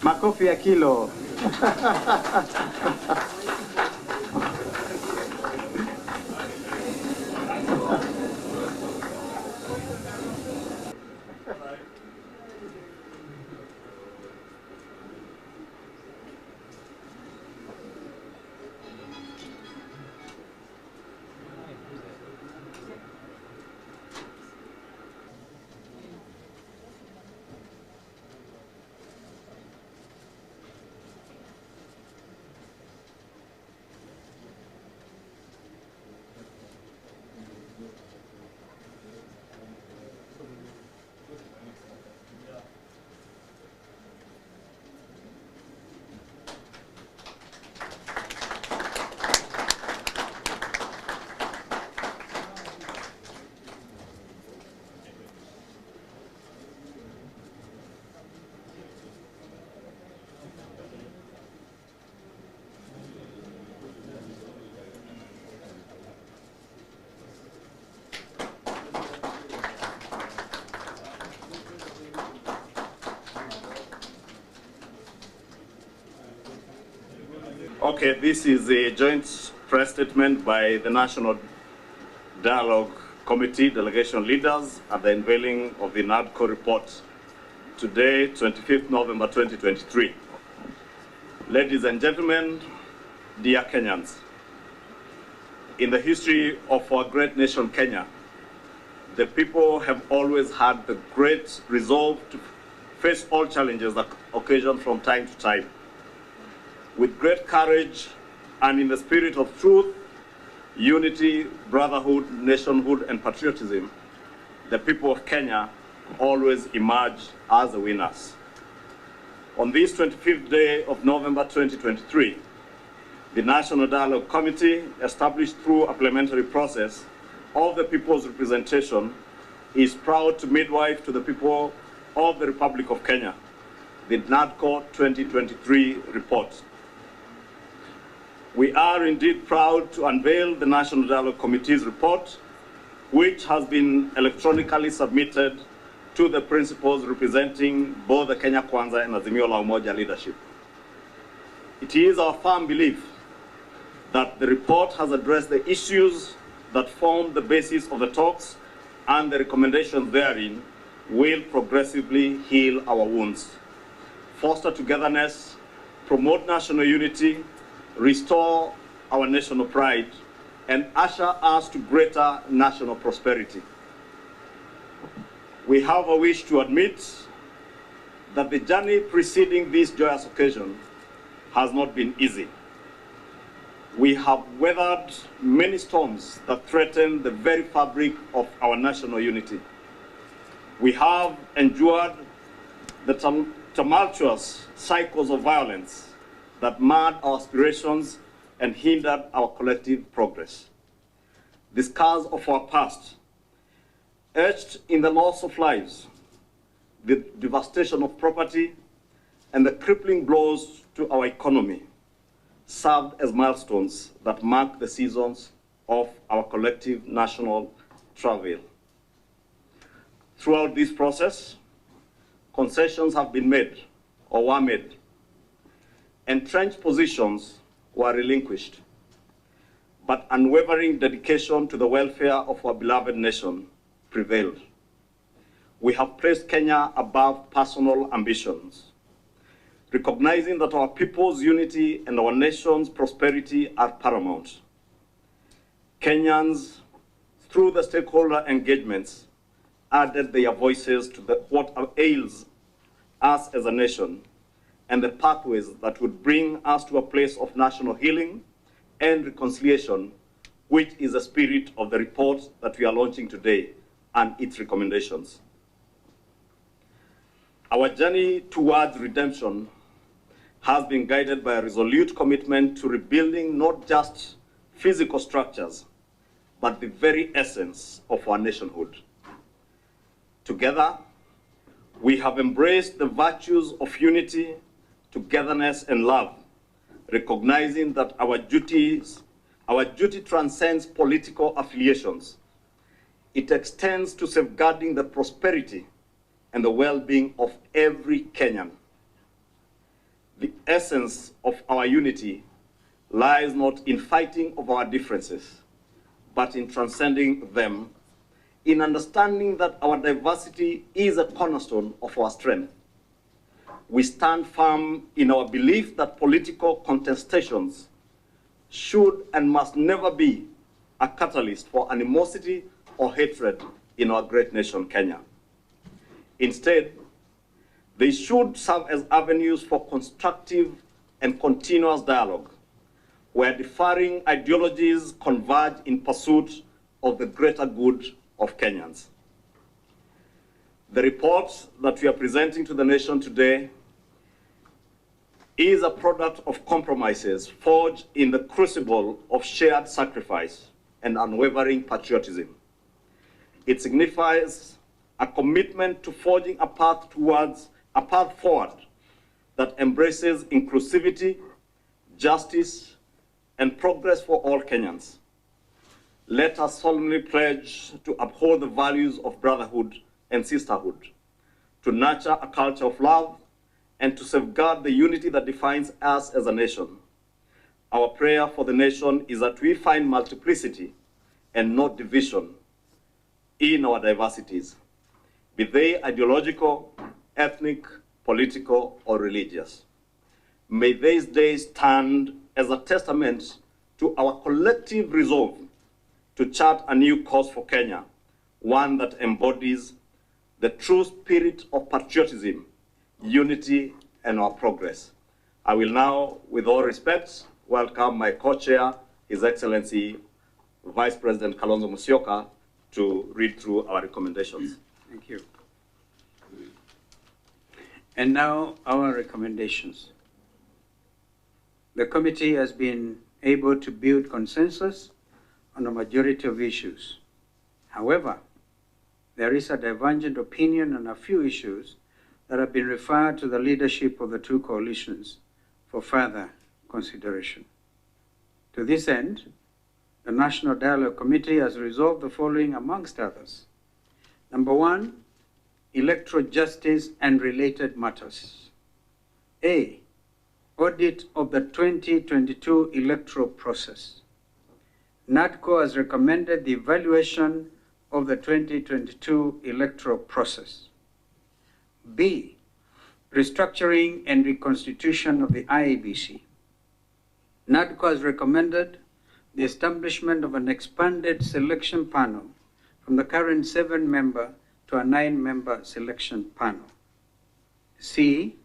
Makofi ya kilo. Okay, this is a joint press statement by the National Dialogue Committee delegation leaders at the unveiling of the NADCO report today, 25th November 2023. Ladies and gentlemen, dear Kenyans, in the history of our great nation, Kenya, the people have always had the great resolve to face all challenges that occasion from time to time. With great courage and in the spirit of truth, unity, brotherhood, nationhood, and patriotism, the people of Kenya always emerge as the winners. On this 25th day of November 2023, the National Dialogue Committee, established through a parliamentary process of the people's representation, is proud to midwife to the people of the Republic of Kenya the NADCO 2023 report. We are indeed proud to unveil the National Dialogue Committee's report, which has been electronically submitted to the principals representing both the Kenya Kwanza and Azimio la Umoja leadership. It is our firm belief that the report has addressed the issues that form the basis of the talks, and the recommendations therein will progressively heal our wounds, foster togetherness, promote national unity, restore our national pride, and usher us to greater national prosperity. We have a wish to admit that the journey preceding this joyous occasion has not been easy. We have weathered many storms that threaten the very fabric of our national unity. We have endured the tumultuous cycles of violence that marred our aspirations and hindered our collective progress. The scars of our past, etched in the loss of lives, the devastation of property, and the crippling blows to our economy, served as milestones that mark the seasons of our collective national travail. Throughout this process, concessions have been made or were made. Entrenched positions were relinquished, but unwavering dedication to the welfare of our beloved nation prevailed. We have placed Kenya above personal ambitions, recognizing that our people's unity and our nation's prosperity are paramount. Kenyans, through the stakeholder engagements, added their voices to what ails us as a nation, and the pathways that would bring us to a place of national healing and reconciliation, which is the spirit of the report that we are launching today and its recommendations. Our journey towards redemption has been guided by a resolute commitment to rebuilding not just physical structures, but the very essence of our nationhood. Together, we have embraced the virtues of unity, togetherness, and love, recognizing that our duty transcends political affiliations. It extends to safeguarding the prosperity and the well-being of every Kenyan. The essence of our unity lies not in fighting of our differences, but in transcending them, in understanding that our diversity is a cornerstone of our strength. We stand firm in our belief that political contestations should and must never be a catalyst for animosity or hatred in our great nation, Kenya. Instead, they should serve as avenues for constructive and continuous dialogue, where differing ideologies converge in pursuit of the greater good of Kenyans. The report that we are presenting to the nation today is a product of compromises forged in the crucible of shared sacrifice and unwavering patriotism. It signifies a commitment to forging a path forward that embraces inclusivity, justice, and progress for all Kenyans. Let us solemnly pledge to uphold the values of brotherhood and sisterhood, to nurture a culture of love, and to safeguard the unity that defines us as a nation. Our prayer for the nation is that we find multiplicity and not division in our diversities, be they ideological, ethnic, political, or religious. May these days stand as a testament to our collective resolve to chart a new course for Kenya, one that embodies the true spirit of patriotism, unity, and our progress. I will now, with all respect, welcome my co-chair, His Excellency Vice President Kalonzo Musyoka, to read through our recommendations. Thank you. And now our recommendations. The committee has been able to build consensus on a majority of issues. However, there is a divergent opinion on a few issues that have been referred to the leadership of the two coalitions for further consideration. To this end, the National Dialogue Committee has resolved the following amongst others. Number one, electoral justice and related matters. A, audit of the 2022 electoral process. NADCO has recommended the evaluation of the 2022 electoral process. B, restructuring and reconstitution of the IEBC. NADCO has recommended the establishment of an expanded selection panel from the current 7-member to a 9-member selection panel. C,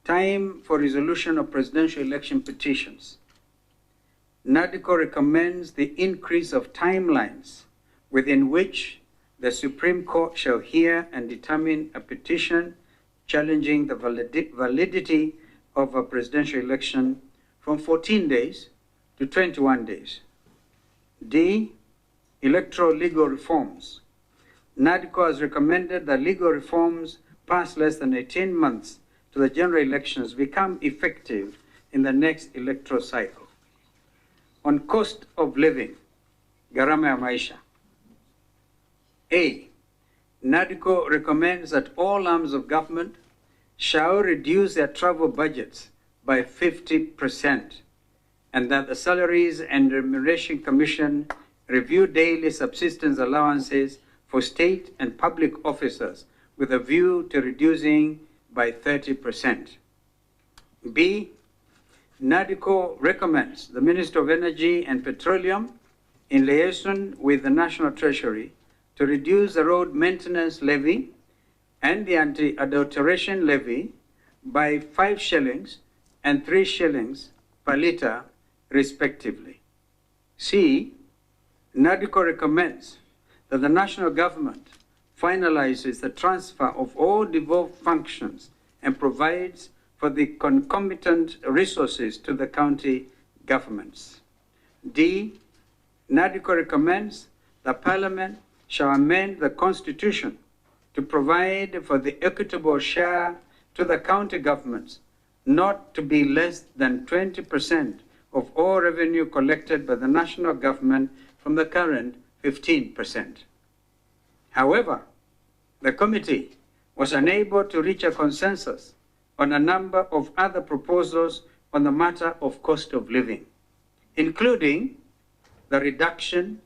time for resolution of presidential election petitions. NADCO recommends the increase of timelines within which the Supreme Court shall hear and determine a petition challenging the validity of a presidential election from 14 days to 21 days. D, electoral legal reforms. NADCO has recommended that legal reforms passed less than 18 months to the general elections become effective in the next electoral cycle. On cost of living, gharama ya maisha. A, NADCO recommends that all arms of government shall reduce their travel budgets by 50%, and that the Salaries and Remuneration Commission review daily subsistence allowances for state and public officers with a view to reducing by 30%. B, NADCO recommends the Minister of Energy and Petroleum, in liaison with the National Treasury, to reduce the road maintenance levy and the anti-adulteration levy by 5 shillings and 3 shillings per litre, respectively. C, NADCO recommends that the national government finalizes the transfer of all devolved functions and provides for the concomitant resources to the county governments. D, NADCO recommends that Parliament shall amend the Constitution to provide for the equitable share to the county governments not to be less than 20% of all revenue collected by the national government from the current 15%. However, the committee was unable to reach a consensus on a number of other proposals on the matter of cost of living, including the reduction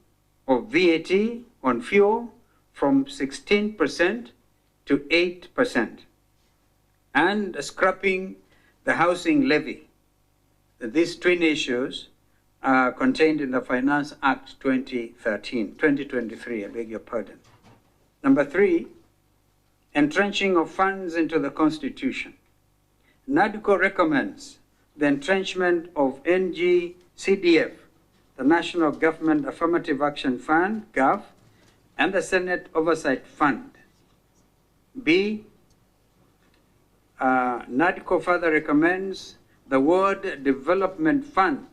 of VAT on fuel from 16% to 8%, and scrapping the housing levy. These twin issues are contained in the Finance Act 2023, I beg your pardon. Number 3, entrenching of funds into the Constitution. NADCO recommends the entrenchment of NGCDF, the National Government Affirmative Action Fund, GAF, and the Senate Oversight Fund. B, NADCO further recommends the Ward Development Fund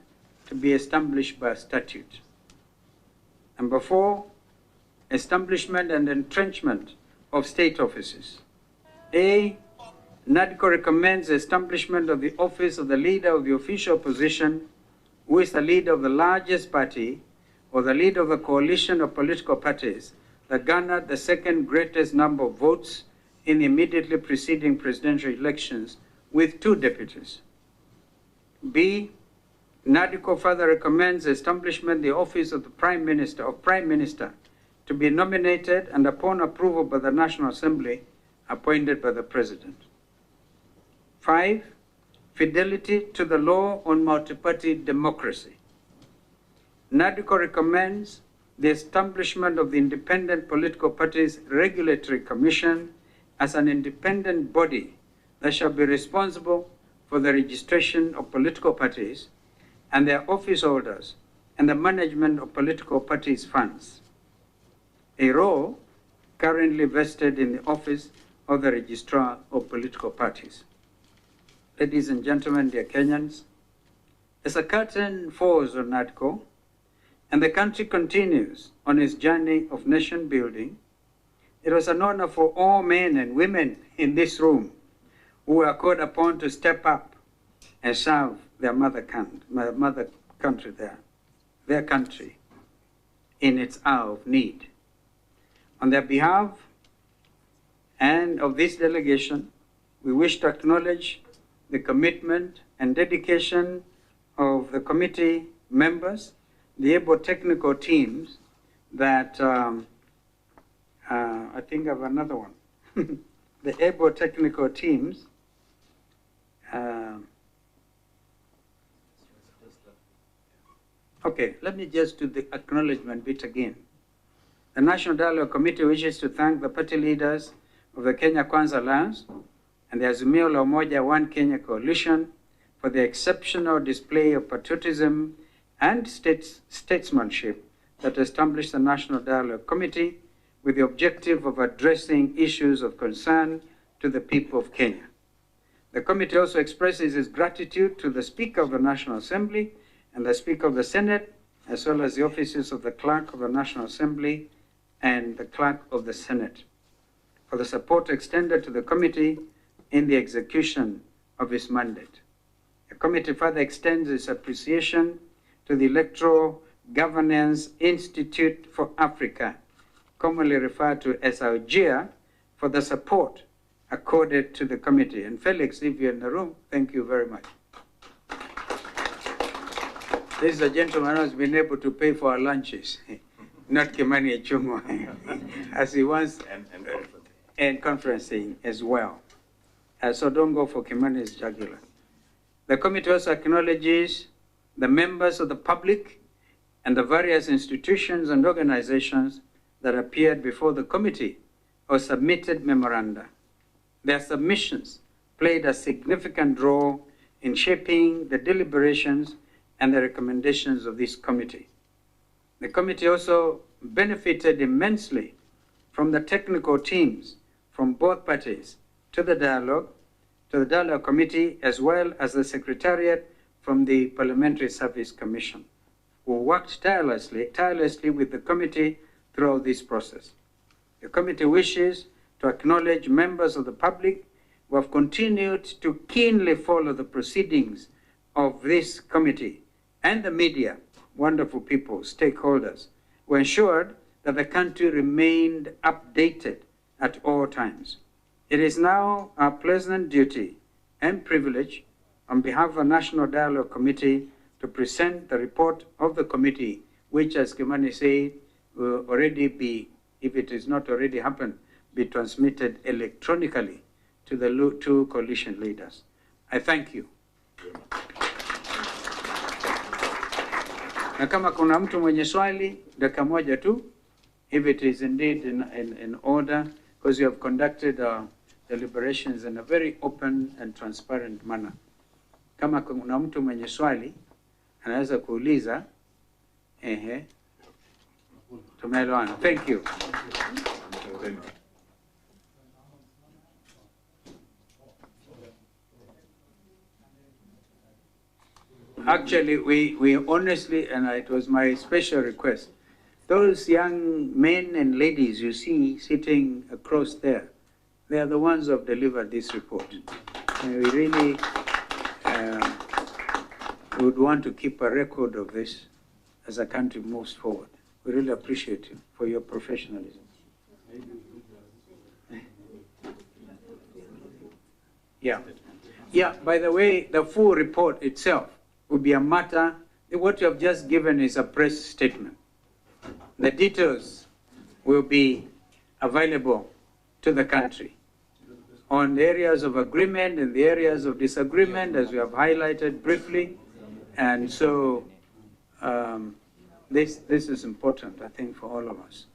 to be established by statute. Number 4, establishment and entrenchment of state offices. A, NADCO recommends the establishment of the office of the leader of the official opposition, who is the leader of the largest party or the leader of a coalition of political parties that garnered the second greatest number of votes in the immediately preceding presidential elections, with 2 deputies. B, NADCO further recommends the establishment of the office of the Prime Minister to be nominated and, upon approval by the National Assembly, appointed by the President. 5, fidelity to the law on multi-party democracy. NADCO recommends the establishment of the Independent Political Parties Regulatory Commission as an independent body that shall be responsible for the registration of political parties and their office holders and the management of political parties' funds, a role currently vested in the office of the Registrar of Political Parties. Ladies and gentlemen, dear Kenyans, as the curtain falls on NADCO and the country continues on its journey of nation building, it was an honor for all men and women in this room who were called upon to step up and serve their mother country, their country, in its hour of need. On their behalf and of this delegation, we wish to acknowledge the commitment and dedication of the committee members, the able technical teams that, I think I have another one, the able technical teams okay, let me just do the acknowledgement bit again. The National Dialogue Committee wishes to thank the party leaders of the Kenya Kwanza Alliance and the Azimio la Umoja One Kenya Coalition for their exceptional display of patriotism and statesmanship that established the National Dialogue Committee with the objective of addressing issues of concern to the people of Kenya. The committee also expresses its gratitude to the Speaker of the National Assembly and the Speaker of the Senate, as well as the offices of the Clerk of the National Assembly and the Clerk of the Senate, for the support extended to the committee in the execution of its mandate. The committee further extends its appreciation to the Electoral Governance Institute for Africa, commonly referred to as ALGIA, for the support accorded to the committee. And Felix, if you're in the room, thank you very much. This is a gentleman who has been able to pay for our lunches, not Kimani Echungwa, as he wants, and conferencing as well. So don't go for Kimani's jugular. The committee also acknowledges the members of the public and the various institutions and organizations that appeared before the committee or submitted memoranda. Their submissions played a significant role in shaping the deliberations and the recommendations of this committee. The committee also benefited immensely from the technical teams from both parties to the dialogue committee, as well as the secretariat from the Parliamentary Service Commission, who worked tirelessly with the committee throughout this process. The committee wishes to acknowledge members of the public who have continued to keenly follow the proceedings of this committee, and the media, wonderful people, stakeholders, who ensured that the country remained updated at all times. It is now our pleasant duty and privilege on behalf of the National Dialogue Committee to present the report of the committee, which, as Kimani said, will already be, if it is not already happened, be transmitted electronically to the two coalition leaders. I thank you. Na kama kuna mtu mwenye swali, dakika moja tu, if it is indeed in order, because you have conducted deliberations in a very open and transparent manner. Kama kuna mtu mwenye swali, anaweza kuuliza. Tumeelewana. Thank you. Actually, we honestly, and it was my special request, those young men and ladies you see sitting across there, they are the ones who have delivered this report. And we really would want to keep a record of this as the country moves forward. We really appreciate you for your professionalism. Yeah, by the way, the full report itself will be a matter, what you have just given is a press statement. The details will be available to the country on the areas of agreement and the areas of disagreement, as we have highlighted briefly. And so this is important, I think, for all of us.